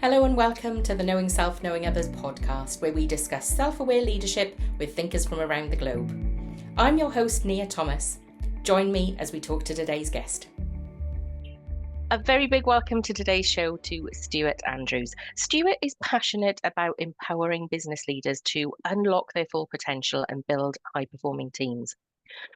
Hello and welcome to the Knowing Self, Knowing Others podcast, where we discuss self-aware leadership with thinkers from around the globe. I'm your host, Nia Thomas. Join me as we talk to today's guest. A very big welcome to today's show to Stuart Andrews. Stuart is passionate about empowering business leaders to unlock their full potential and build high-performing teams.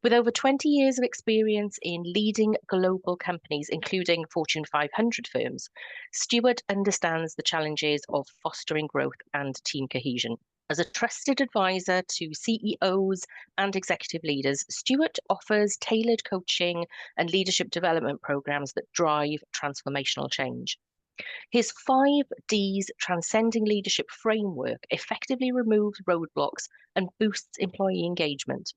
With over 20 years of experience in leading global companies, including Fortune 500 firms, Stuart understands the challenges of fostering growth and team cohesion. As a trusted advisor to CEOs and executive leaders, Stuart offers tailored coaching and leadership development programs that drive transformational change. His 5Ds Transcending Leadership framework effectively removes roadblocks and boosts employee engagement.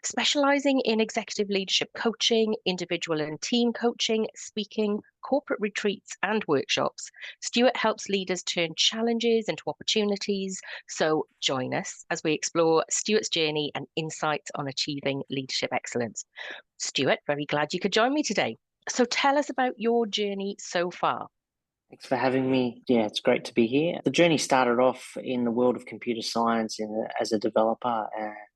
Specializing in executive leadership coaching, individual and team coaching, speaking, corporate retreats, and workshops, Stuart helps leaders turn challenges into opportunities. So join us as we explore Stuart's journey and insights on achieving leadership excellence. Stuart, very glad you could join me today. So tell us about your journey so far. Thanks for having me. Yeah, it's great to be here. The journey started off in the world of computer science as a developer.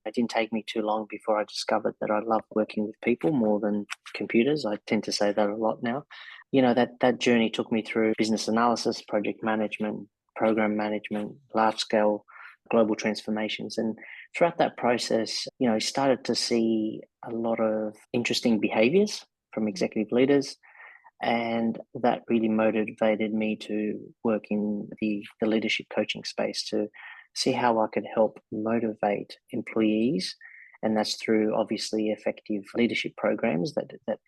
It didn't take me too long before I discovered that I love working with people more than computers. I tend to say that a lot now. You know, that journey took me through business analysis, project management, program management, large-scale global transformations. And throughout that process, I started to see a lot of interesting behaviors from executive leaders. And that really motivated me to work in the leadership coaching space to see how I could help motivate employees. And that's through obviously effective leadership programs that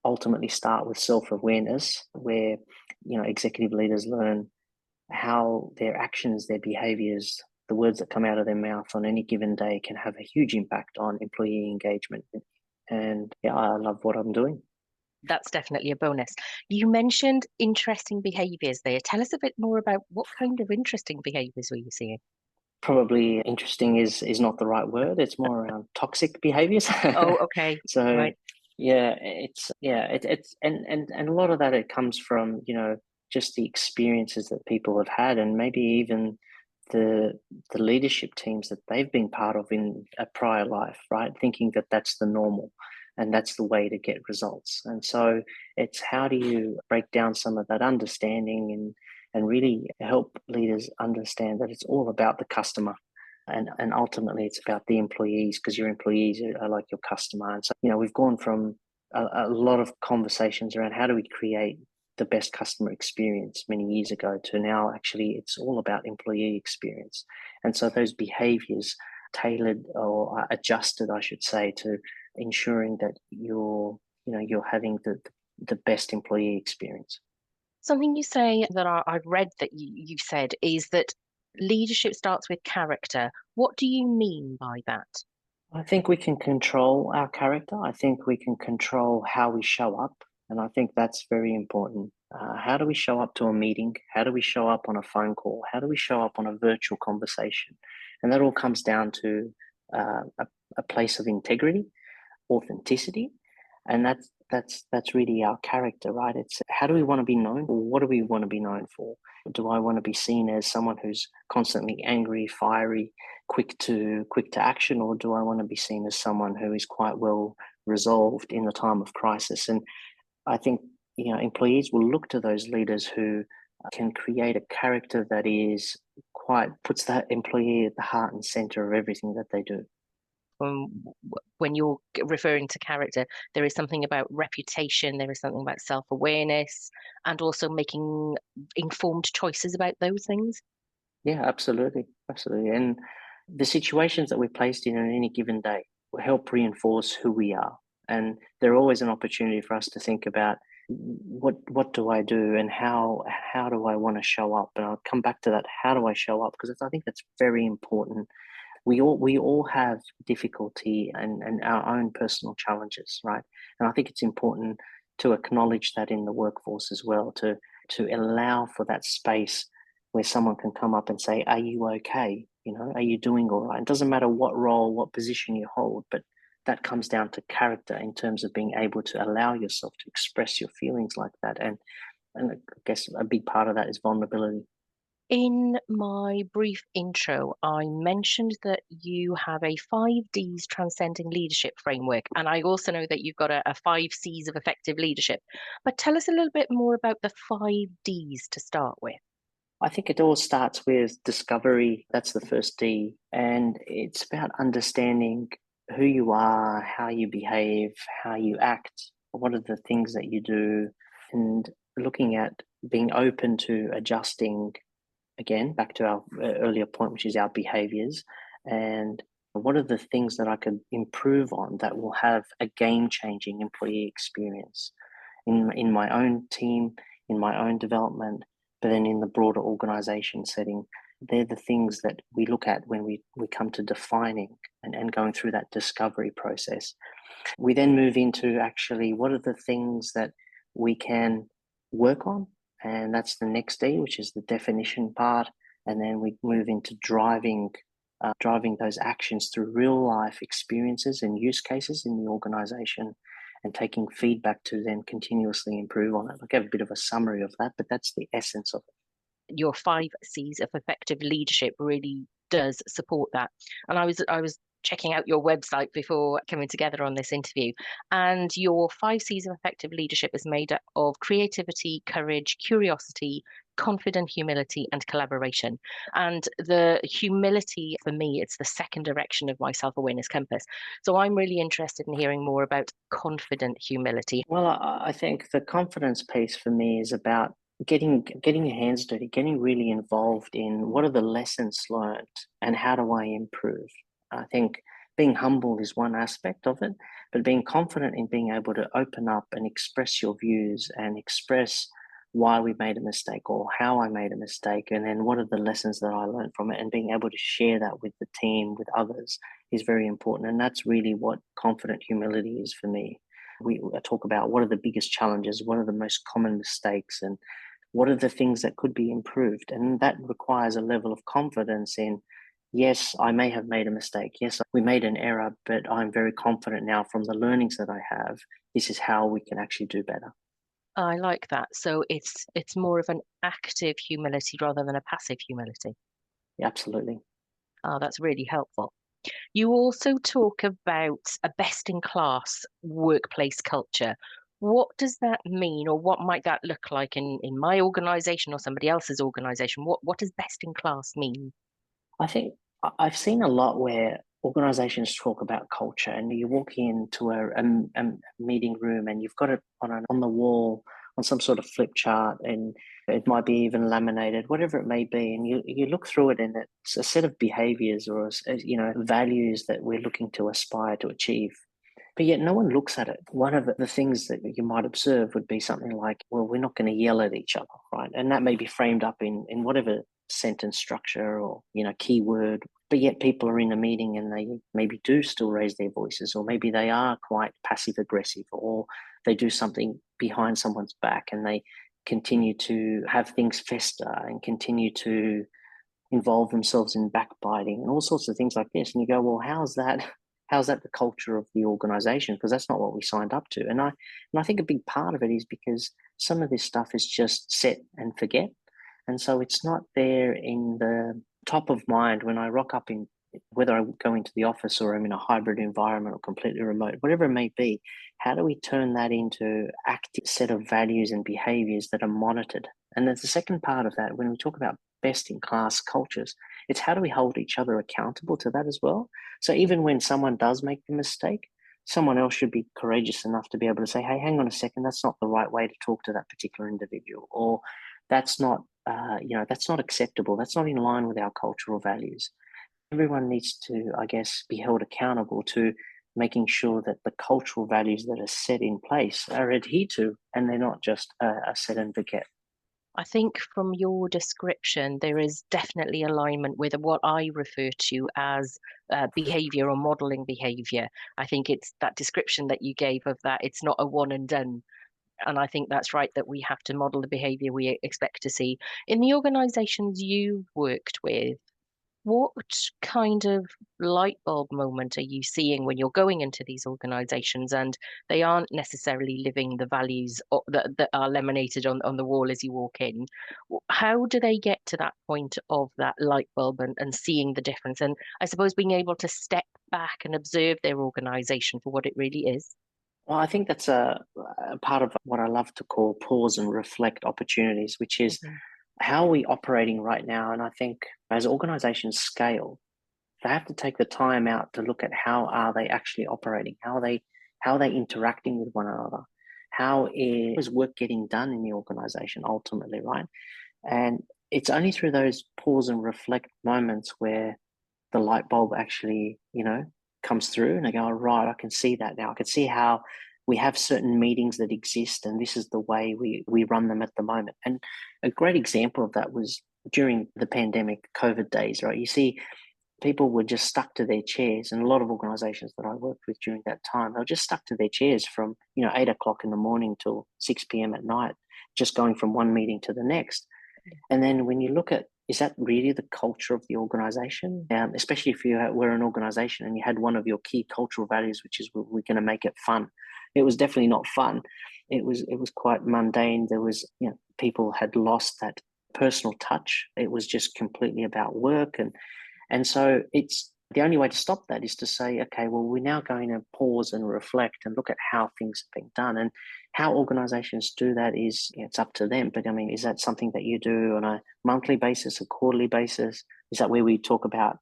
ultimately start with self-awareness, where executive leaders learn how their actions, their behaviors, the words that come out of their mouth on any given day can have a huge impact on employee engagement. And yeah, I love what I'm doing. That's definitely a bonus. You mentioned interesting behaviours there. Tell us a bit more about what kind of interesting behaviours were you seeing? Probably interesting is not the right word. It's more around toxic behaviors. Oh, okay. So Right. it's and a lot of that, it comes from, just the experiences that people have had, and maybe even the leadership teams that they've been part of in a prior life, right? Thinking that that's the normal and that's the way to get results. And so it's how do you break down some of that understanding and really help leaders understand that it's all about the customer. And ultimately, it's about the employees, because your employees are like your customer. And so, we've gone from a lot of conversations around how do we create the best customer experience many years ago to now actually it's all about employee experience. And so those behaviors tailored or adjusted, I should say, to ensuring that you're having the best employee experience. Something you say that I've read that you said is that leadership starts with character. What do you mean by that? I think we can control our character. I think we can control how we show up. And I think that's very important. How do we show up to a meeting? How do we show up on a phone call? How do we show up on a virtual conversation? And that all comes down to a place of integrity, authenticity, and that's really our character, right? It's how do we want to be known, or what do we want to be known for? Do I want to be seen as someone who's constantly angry, fiery, quick to action, or do I want to be seen as someone who is quite well resolved in the time of crisis? And I think employees will look to those leaders who can create a character that is puts that employee at the heart and center of everything that they do. When you're referring to character, there is something about reputation, there is something about self-awareness, and also making informed choices about those things. Yeah, absolutely. Absolutely. And the situations that we're placed in on any given day will help reinforce who we are. And they're always an opportunity for us to think about what do I do and how do I want to show up? And I'll come back to that. How do I show up? Because I think that's very important. We all have difficulty and our own personal challenges, right? And I think it's important to acknowledge that in the workforce as well, to allow for that space where someone can come up and say, are you okay? Are you doing all right? It doesn't matter what role, what position you hold, but that comes down to character in terms of being able to allow yourself to express your feelings like that. And I guess a big part of that is vulnerability. In my brief intro, I mentioned that you have a 5Ds transcending leadership framework, and I also know that you've got a 5 Cs of effective leadership. But tell us a little bit more about the 5Ds to start with. I think it all starts with discovery. That's the first D. And it's about understanding who you are, how you behave, how you act, what are the things that you do, and looking at being open to adjusting again, back to our earlier point, which is our behaviors, and what are the things that I could improve on that will have a game changing employee experience in my own team, in my own development, but then in the broader organization setting. They're the things that we look at when we come to defining and going through that discovery process. We then move into actually what are the things that we can work on, and that's the next D, which is the definition part. And then we move into driving those actions through real life experiences and use cases in the organization, and taking feedback to then continuously improve on it. I'll give a bit of a summary of that, but that's the essence of it. Your 5 Cs of effective leadership really does support that. And I was checking out your website before coming together on this interview, and your 5 Cs of effective leadership is made up of creativity, courage, curiosity, confident humility, and collaboration. And the humility, for me, it's the second direction of my self-awareness compass. So I'm really interested in hearing more about confident humility. Well, I think the confidence piece for me is about getting your hands dirty, getting really involved in what are the lessons learned and how do I improve. I think being humble is one aspect of it, but being confident in being able to open up and express your views and express why we made a mistake or how I made a mistake, and then what are the lessons that I learned from it, and being able to share that with the team, with others, is very important. And that's really what confident humility is for me. We talk about what are the biggest challenges, what are the most common mistakes, and what are the things that could be improved. And that requires a level of confidence in, yes, I may have made a mistake. Yes, we made an error, but I'm very confident now from the learnings that I have. This is how we can actually do better. I like that. So it's more of an active humility rather than a passive humility. Yeah, absolutely. Oh, that's really helpful. You also talk about a best in class workplace culture. What does that mean, or what might that look like in my organization or somebody else's organization? What does best in class mean? I think I've seen a lot where organizations talk about culture, and you walk into a meeting room and you've got it on the wall on some sort of flip chart, and it might be even laminated, whatever it may be. And you look through it, and it's a set of behaviors or values that we're looking to aspire to achieve. But yet no one looks at it. One of the things that you might observe would be something like, well, we're not going to yell at each other, right? And that may be framed up in whatever sentence structure or, keyword. But yet people are in a meeting and they maybe do still raise their voices, or maybe they are quite passive aggressive, or they do something behind someone's back and they continue to have things fester and continue to involve themselves in backbiting and all sorts of things like this. And you go, well, how's that the culture of the organization? Because that's not what we signed up to. And I think a big part of it is because some of this stuff is just set and forget. And so it's not there in the top of mind when I rock up, in whether I go into the office or I'm in a hybrid environment or completely remote, whatever it may be. How do we turn that into active set of values and behaviors that are monitored? And then the second part of that, when we talk about best in class cultures, it's how do we hold each other accountable to that as well? So even when someone does make the mistake, someone else should be courageous enough to be able to say, hey, hang on a second, that's not the right way to talk to that particular individual, or that's not, that's not acceptable. That's not in line with our cultural values. Everyone needs to, I guess, be held accountable to making sure that the cultural values that are set in place are adhered to, and they're not just a set and forget. I think from your description, there is definitely alignment with what I refer to as behavior or modeling behavior. I think it's that description that you gave of that it's not a one and done. And I think that's right, that we have to model the behavior we expect to see. In the organizations you've worked with, What kind of light bulb moment are you seeing when you're going into these organizations and they aren't necessarily living the values that are laminated on the wall as you walk in? How do they get to that point of that light bulb and seeing the difference? And I suppose being able to step back and observe their organization for what it really is. Well, I think that's a part of what I love to call pause and reflect opportunities, which is Mhm. how are we operating right now? And I think as organizations scale, they have to take the time out to look at how are they actually operating, how are they interacting with one another, how is work getting done in the organization ultimately, right? And it's only through those pause and reflect moments where the light bulb actually, comes through and I go, oh, right, I can see that now. I can see how we have certain meetings that exist and this is the way we run them at the moment. And a great example of that was during the pandemic COVID days, right? You see people were just stuck to their chairs, and a lot of organizations that I worked with during that time, they were just stuck to their chairs from 8 o'clock in the morning till 6 p.m. at night, just going from one meeting to the next. And then when you look at, is that really the culture of the organization? Especially if you were an organization and you had one of your key cultural values, which is we're going to make it fun. It was definitely not fun. It was quite mundane. There was, people had lost that personal touch. It was just completely about work, and so it's the only way to stop that is to say, okay, well, we're now going to pause and reflect and look at how things are being done. And how organizations do that is, it's up to them. But I mean, is that something that you do on a monthly basis, a quarterly basis? Is that where we talk about,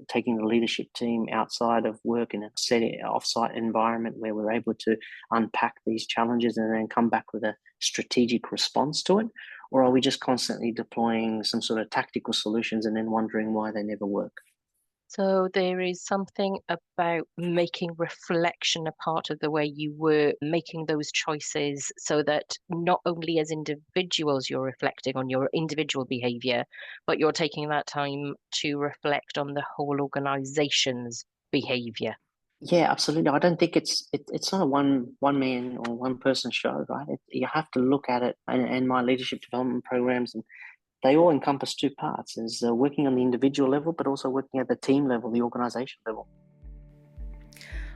taking the leadership team outside of work in a set offsite environment where we're able to unpack these challenges and then come back with a strategic response to it? Or are we just constantly deploying some sort of tactical solutions and then wondering why they never work? So there is something about making reflection a part of the way you were making those choices so that not only as individuals you're reflecting on your individual behavior, but you're taking that time to reflect on the whole organization's behavior. Yeah, absolutely. I don't think it's not a one man or one person show, right? You have to look at it, and my leadership development programs, and they all encompass two parts: is working on the individual level, but also working at the team level, the organization level.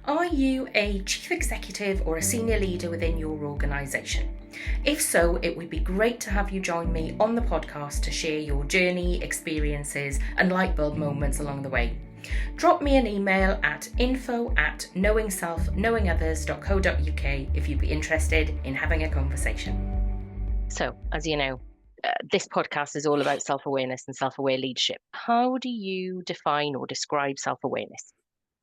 Are you a chief executive or a senior leader within your organisation? If so, it would be great to have you join me on the podcast to share your journey, experiences, and lightbulb moments along the way. Drop me an email at info@knowingselfknowingothers.co.uk if you'd be interested in having a conversation. So, as you know, this podcast is all about self-awareness and self-aware leadership. How do you define or describe self-awareness?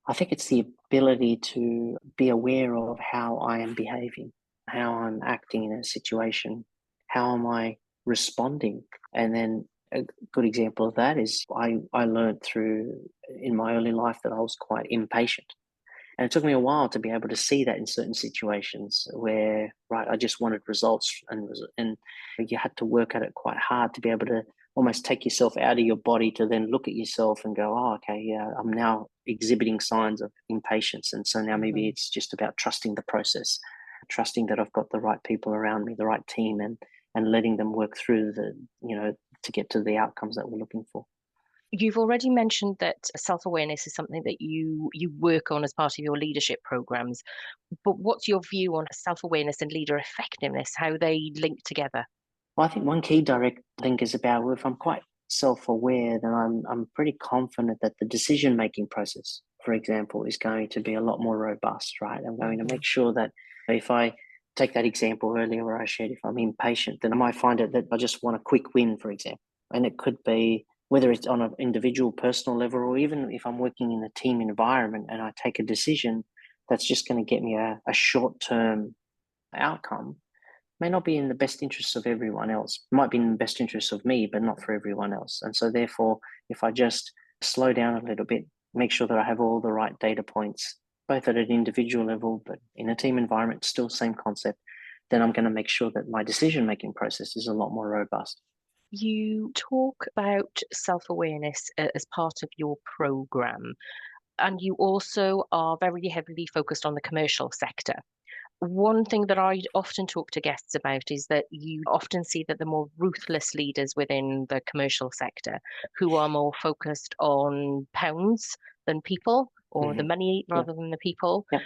I think it's the ability to be aware of how I am behaving, how I'm acting in a situation, how am I responding. And then a good example of that is I learned through in my early life that I was quite impatient. And it took me a while to be able to see that in certain situations where, right, I just wanted results, and you had to work at it quite hard to be able to almost take yourself out of your body to then look at yourself and go, oh, okay, yeah, I'm now exhibiting signs of impatience. And so now maybe Mhm. it's just about trusting the process, trusting that I've got the right people around me, the right team, and letting them work through to get to the outcomes that we're looking for. You've already mentioned that self-awareness is something that you work on as part of your leadership programs. But what's your view on self-awareness and leader effectiveness, how they link together? Well, I think one key direct link is about, well, if I'm quite self-aware, then I'm pretty confident that the decision-making process, for example, is going to be a lot more robust, right? I'm going to Mhm. make sure that if I take that example earlier where I shared, if I'm impatient, then I might find it that I just want a quick win, for example. And it could be whether it's on an individual personal level or even if I'm working in a team environment and I take a decision that's just going to get me a short-term outcome may not be in the best interests of everyone else. It might be in the best interests of me, but not for everyone else. And so therefore, if I just slow down a little bit, make sure that I have all the right data points, both at an individual level, but in a team environment, still same concept, then I'm going to make sure that my decision-making process is a lot more robust. You talk about self-awareness as part of your program, and you also are very heavily focused on the commercial sector. One thing that I often talk to guests about is that you often see that the more ruthless leaders within the commercial sector who are more focused on pounds than people, or the money Yeah. rather than the people. Yeah.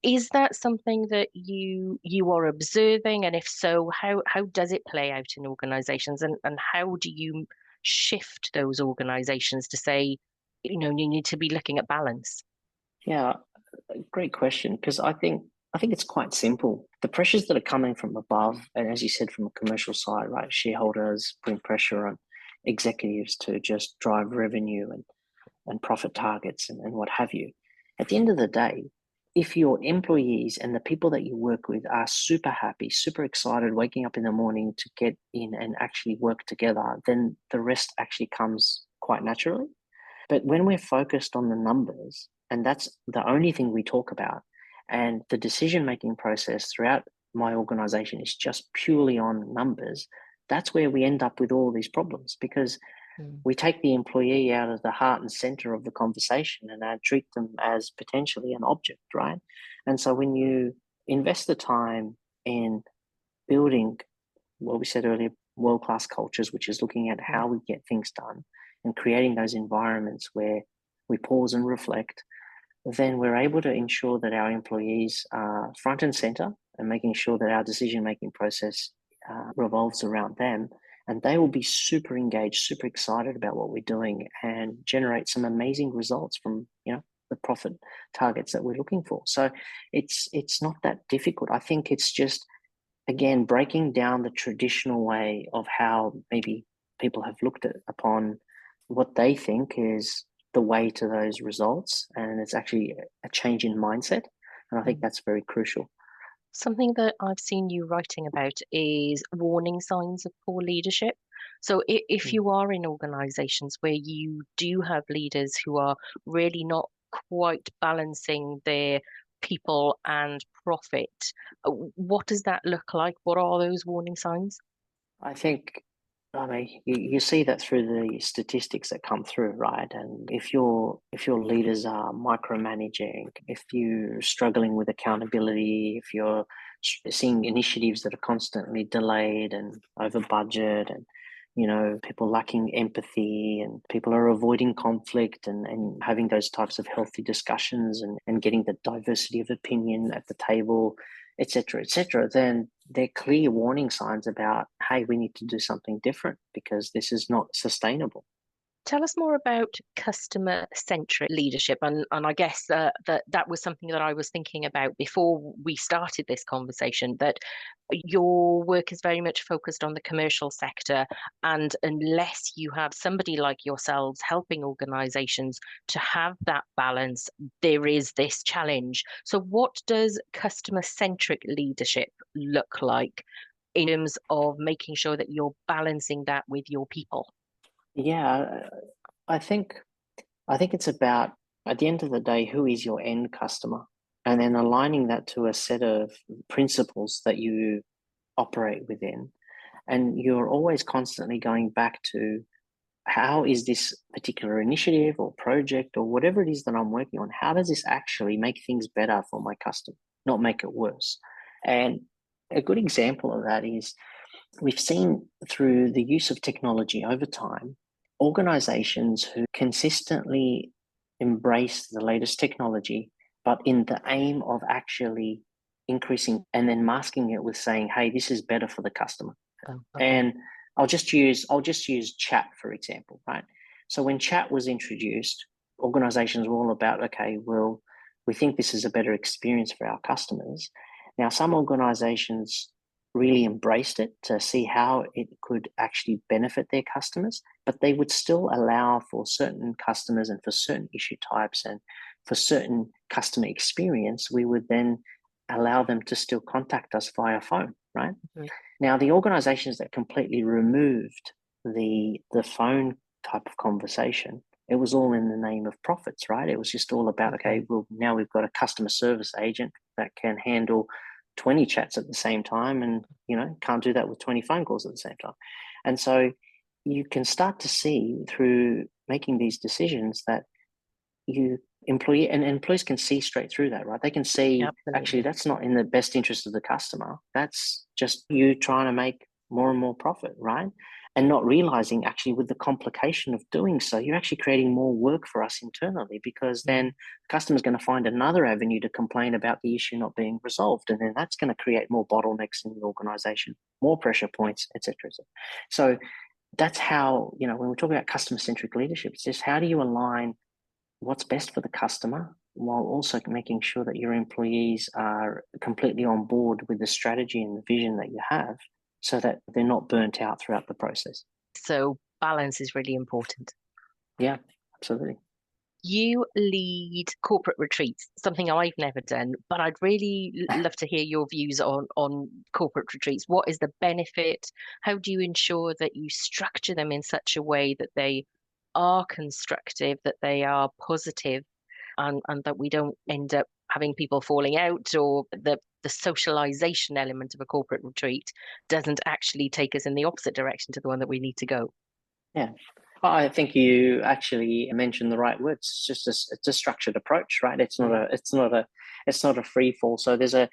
Is that something that you are observing? And if so, how does it play out in organizations, and how do you shift those organizations to say, you need to be looking at balance? Yeah, great question, because I think it's quite simple. The pressures that are coming from above, and as you said, from a commercial side, right? Shareholders putting pressure on executives to just drive revenue and profit targets and what have you. At the end of the day, if your employees and the people that you work with are super happy, super excited, waking up in the morning to get in and actually work together, then the rest actually comes quite naturally. But when we're focused on the numbers, and that's the only thing we talk about, and the decision making process throughout my organization is just purely on numbers, that's where we end up with all these problems, because we take the employee out of the heart and center of the conversation and treat them as potentially an object, right? And so when you invest the time in building what we said earlier, world-class cultures, which is looking at how we get things done and creating those environments where we pause and reflect, then we're able to ensure that our employees are front and center and making sure that our decision-making process revolves around them. And they will be super engaged, super excited about what we're doing and generate some amazing results from, the profit targets that we're looking for. So it's not that difficult. I think it's just, again, breaking down the traditional way of how maybe people have looked upon what they think is the way to those results. And it's actually a change in mindset. And I think that's very crucial. Something that I've seen you writing about is warning signs of poor leadership. So if you are in organizations where you do have leaders who are really not quite balancing their people and profit, what does that look like? What are those warning signs? I think, I mean, you see that through the statistics that come through, right? And if your leaders are micromanaging, if you're struggling with accountability, if you're seeing initiatives that are constantly delayed and over budget, and people lacking empathy, and people are avoiding conflict and having those types of healthy discussions and getting the diversity of opinion at the table, etc., then they're clear warning signs about, hey, we need to do something different because this is not sustainable. Tell us more about customer-centric leadership, and I guess that was something that I was thinking about before we started this conversation. That your work is very much focused on the commercial sector, and unless you have somebody like yourselves helping organisations to have that balance, there is this challenge. So, what does customer-centric leadership look like in terms of making sure that you're balancing that with your people? Yeah, I think it's about, at the end of the day, who is your end customer, and then aligning that to a set of principles that you operate within. And you're always constantly going back to, how is this particular initiative or project or whatever it is that I'm working on, how does this actually make things better for my customer, not make it worse? And a good example of that is, we've seen through the use of technology over time, organizations who consistently embrace the latest technology, but in the aim of actually increasing and then masking it with saying, hey, this is better for the customer. Oh, okay. And I'll just use chat, for example, right? So when chat was introduced, organizations were all about, okay, well, we think this is a better experience for our customers. Now, some organizations really embraced it to see how it could actually benefit their customers, but they would still allow for certain customers and for certain issue types and for certain customer experience, we would then allow them to still contact us via phone, right? Mm-hmm. Now, the organizations that completely removed the phone type of conversation, it was all in the name of profits, right? It was just all about, okay, well, now we've got a customer service agent that can handle 20 chats at the same time, and can't do that with 20 phone calls at the same time. And so you can start to see through making these decisions that you employees can see straight through that, right? They can see, actually, Absolutely. that's not in the best interest of the customer. That's just you trying to make more and more profit, right? And not realizing, actually, with the complication of doing so, you're actually creating more work for us internally, because then the customer's going to find another avenue to complain about the issue not being resolved. And then that's going to create more bottlenecks in the organization, more pressure points, et cetera, et cetera. So that's how, when we talk about customer-centric leadership, it's just how do you align what's best for the customer while also making sure that your employees are completely on board with the strategy and the vision that you have, so that they're not burnt out throughout the process. So balance is really important. Yeah, absolutely. You lead corporate retreats, something I've never done, but I'd really love to hear your views on corporate retreats. What is the benefit? How do you ensure that you structure them in such a way that they are constructive, that they are positive, and that we don't end up having people falling out, or the socialization element of a corporate retreat doesn't actually take us in the opposite direction to the one that we need to go? Yeah. I think you actually mentioned the right words. It's a structured approach, right? It's not a free fall. So there's a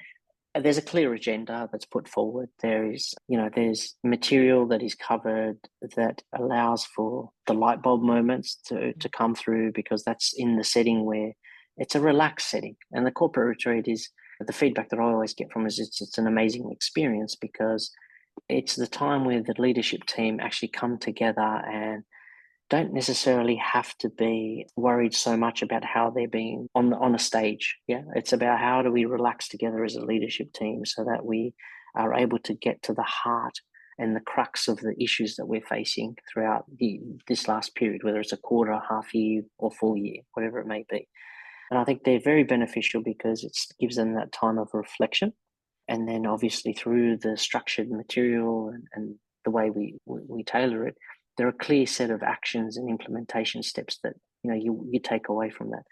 clear agenda that's put forward. There's material that is covered that allows for the light bulb moments to come through, because that's in the setting where it's a relaxed setting. And the corporate retreat is, the feedback that I always get from is it's an amazing experience, because it's the time where the leadership team actually come together and don't necessarily have to be worried so much about how they're being on a stage. Yeah, it's about how do we relax together as a leadership team so that we are able to get to the heart and the crux of the issues that we're facing throughout this last period, whether it's a quarter, half year, or full year, whatever it may be. And I think they're very beneficial because it gives them that time of reflection. And then obviously through the structured material and the way we tailor it, there are a clear set of actions and implementation steps that you take away from that.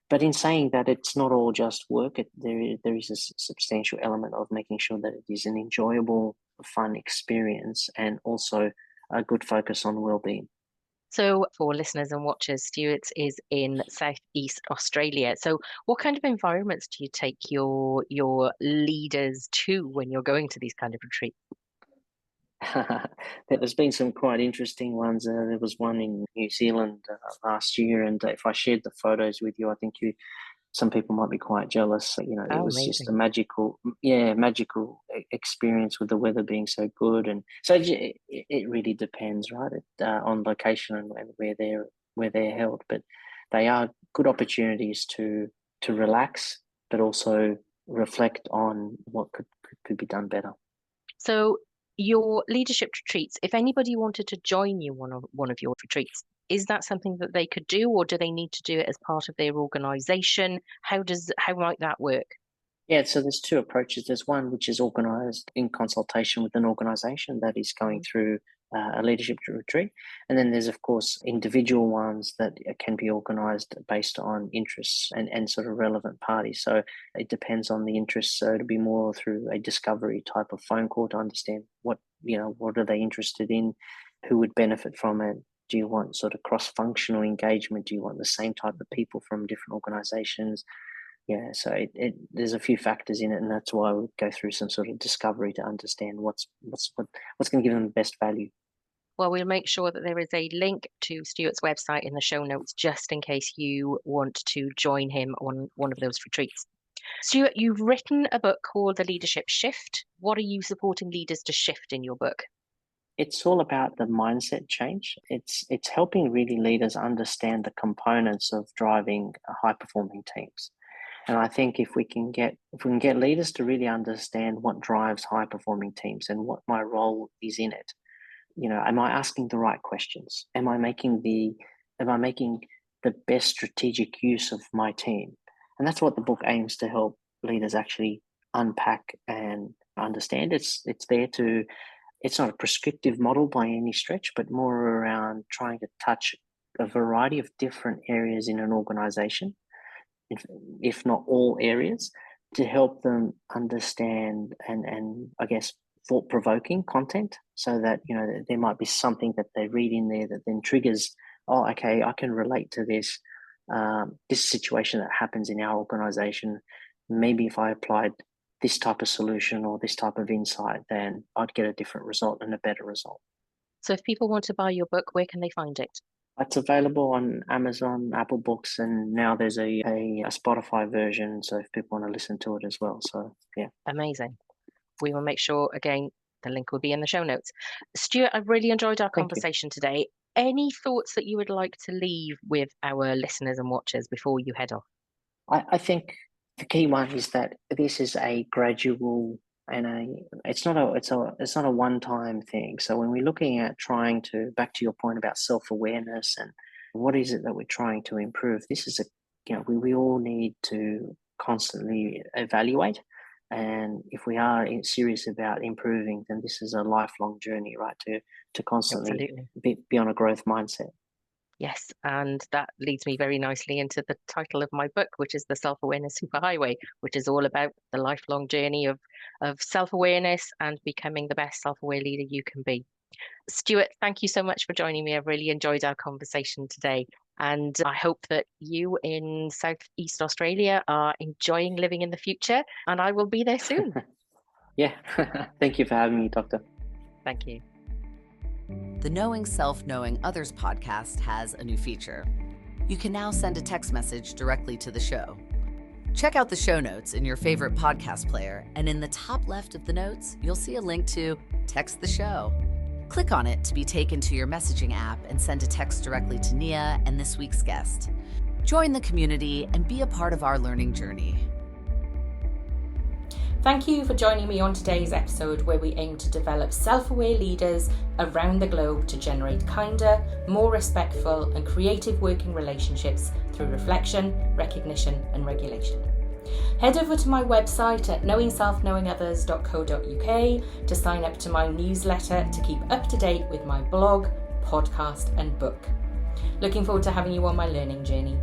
But in saying that, it's not all just work. There is a substantial element of making sure that it is an enjoyable, fun experience, and also a good focus on well-being. So, for listeners and watchers, Stuart is in Southeast Australia. So, what kind of environments do you take your leaders to when you're going to these kind of retreats? There's been some quite interesting ones. There was one in New Zealand last year, and if I shared the photos with you, I think some people might be quite jealous. It Oh, was just a amazing. magical experience with the weather being so good. And so it really depends, right, on location and where they're held. But they are good opportunities to relax, but also reflect on what could be done better. So, your leadership retreats, if anybody wanted to join you on one of your retreats, is that something that they could do, or do they need to do it as part of their organization? How might that work? Yeah, so there's two approaches. There's one which is organised in consultation with an organisation that is going Mhm. through a leadership retreat, and then there's of course individual ones that can be organised based on interests and sort of relevant parties. So it depends on the interests. So it'd be more through a discovery type of phone call to understand what are they interested in, who would benefit from it. Do you want sort of cross-functional engagement? Do you want the same type of people from different organisations? Yeah, so there's a few factors in it, and that's why we go through some sort of discovery to understand what's going to give them the best value. Well, we'll make sure that there is a link to Stuart's website in the show notes, just in case you want to join him on one of those retreats. Stuart, you've written a book called The Leadership Shift. What are you supporting leaders to shift in your book? It's all about the mindset change. It's helping really leaders understand the components of driving high performing teams. And I think if we can get leaders to really understand what drives high performing teams and what my role is in it, am I asking the right questions? Am I making the best strategic use of my team? And that's what the book aims to help leaders actually unpack and understand. It's not a prescriptive model by any stretch, but more around trying to touch a variety of different areas in an organization, if, if not all areas, to help them understand and I guess thought provoking content, so that there might be something that they read in there that then triggers, oh, okay, I can relate to this. this situation that happens in our organization, maybe if I applied this type of solution or this type of insight, then I'd get a different result and a better result. So if people want to buy your book, where can they find it? It's available on Amazon, Apple Books, and now there's a Spotify version, so if people want to listen to it as well. So, yeah. Amazing. We will make sure, again, the link will be in the show notes. Stuart, I've really enjoyed our conversation today. Any thoughts that you would like to leave with our listeners and watchers before you head off? I think the key one is that this is a gradual and it's not a one-time thing. So when we're looking at trying to, back to your point about self-awareness and what is it that we're trying to improve, this is we all need to constantly evaluate. And if we are serious about improving, then this is a lifelong journey, right? To constantly be on a growth mindset. Yes, and that leads me very nicely into the title of my book, which is The Self-Awareness Superhighway, which is all about the lifelong journey of self-awareness and becoming the best self-aware leader you can be. Stuart, thank you so much for joining me. I've really enjoyed our conversation today. And I hope that you in Southeast Australia are enjoying living in the future, and I will be there soon. Yeah, thank you for having me, Doctor. Thank you. The Knowing Self, Knowing Others podcast has a new feature. You can now send a text message directly to the show. Check out the show notes in your favorite podcast player, and in the top left of the notes, you'll see a link to Text the Show. Click on it to be taken to your messaging app and send a text directly to Nia and this week's guest. Join the community and be a part of our learning journey. Thank you for joining me on today's episode, where we aim to develop self-aware leaders around the globe to generate kinder, more respectful and creative working relationships through reflection, recognition and regulation. Head over to my website at knowingselfknowingothers.co.uk to sign up to my newsletter to keep up to date with my blog, podcast and book. Looking forward to having you on my learning journey.